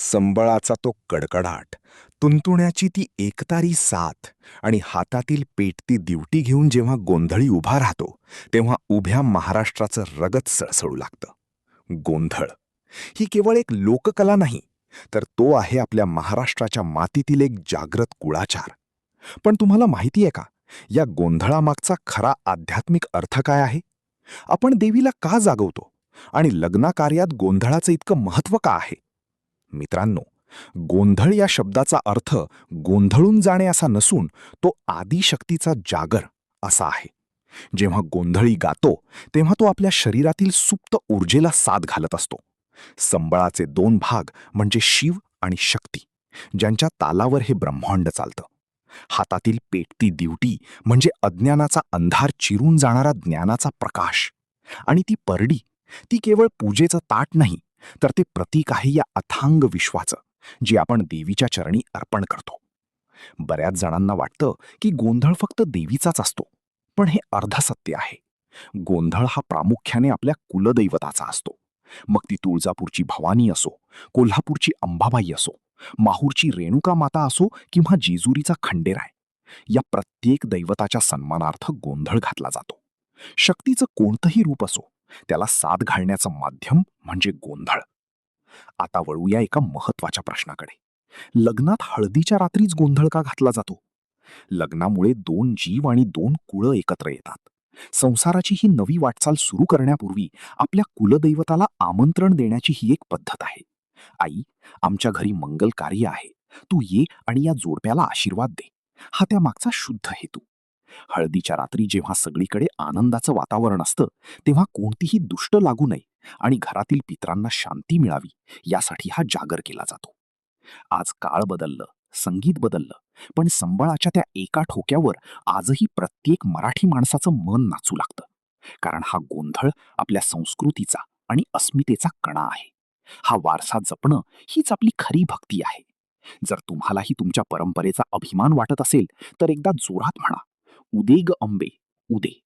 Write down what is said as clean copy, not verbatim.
संबळाचा तो कडकडाट, तुंतुण्याची ती एकतारी साथ आणि हातातील पेटती दिवटी घेऊन जेव्हा गोंधळी उभा राहतो, तेव्हा उभ्या महाराष्ट्राचं रगत सळसळू लागतं. गोंधळ ही केवळ एक लोककला नाही, तर तो आहे आपल्या महाराष्ट्राच्या मातीतील एक जागृत कुळाचार. पण तुम्हाला माहिती आहे का, या गोंधळामागचा खरा आध्यात्मिक अर्थ काय आहे? आपण देवीला का जागवतो आणि लग्नाकार्यात गोंधळाचं इतकं महत्त्व का आहे? मित्रांनो, गोंधळ या शब्दाचा अर्थ गोंधळून जाणे असा नसून तो आदिशक्तीचा जागर असा आहे. जेव्हा गोंधळी गातो तेव्हा तो आपल्या शरीरातील सुप्त ऊर्जेला साथ घालत असतो. संबळाचे दोन भाग म्हणजे शिव आणि शक्ती, ज्यांच्या तालावर हे ब्रह्मांड चालतं. हातातील पेटती दिवटी म्हणजे अज्ञानाचा अंधार चिरून जाणारा ज्ञानाचा प्रकाश. आणि ती परडी, ती केवळ पूजेचं ताट नाही, तर ते प्रतीक आहे या अथांग विश्वाचं, जे आपण देवीच्या चरणी अर्पण करतो. बऱ्याच जणांना वाटतं की गोंधळ फक्त देवीचाच असतो, पण हे अर्धसत्य आहे. गोंधळ हा प्रामुख्याने आपल्या कुलदैवताचा असतो. मग ती तुळजापूरची भवानी असो, कोल्हापूरची अंबाबाई असो, माहूरची रेणुका माता असो किंवा जेजुरीचा खंडेराय, या प्रत्येक दैवताच्या सन्मानार्थ गोंधळ घातला जातो. शक्तीचं कोणतंही रूप असो, त्याला साथ घालण्याचं माध्यम म्हणजे गोंधळ. आता वळूया एका महत्वाच्या प्रश्नाकडे. लग्नात हळदीच्या रात्रीच गोंधळ का घातला जातो? लग्नामुळे दोन जीव आणि दोन कुळं एकत्र येतात. संसाराची ही नवी वाटचाल सुरू करण्यापूर्वी आपल्या कुलदैवताला आमंत्रण देण्याची ही एक पद्धत आहे. आई, आमच्या घरी मंगल कार्य आहे, तू ये आणि या जोडप्याला आशीर्वाद दे. हा त्या मागचा शुद्ध हेतू. हळदीच्या रात्री जेव्हा सगळीकडे आनंदाचं वातावरण असतं, तेव्हा कोणतीही दुष्ट लागू नये आणि घरातील पितरांना शांती मिळावी, यासाठी हा जागर केला जातो. आज काळ बदललं, संगीत बदललं, पण संबळाच्या त्या एका ठोक्यावर आजही प्रत्येक मराठी माणसाचं मन नाचू लागतं. कारण हा गोंधळ आपल्या संस्कृतीचा आणि अस्मितेचा कणा आहे. हा वारसा जपणं हीच आपली खरी भक्ती आहे. जर तुम्हालाही तुमच्या परंपरेचा अभिमान वाटत असेल, तर एकदा जोरात म्हणा, उदे ग अंबे, उदे.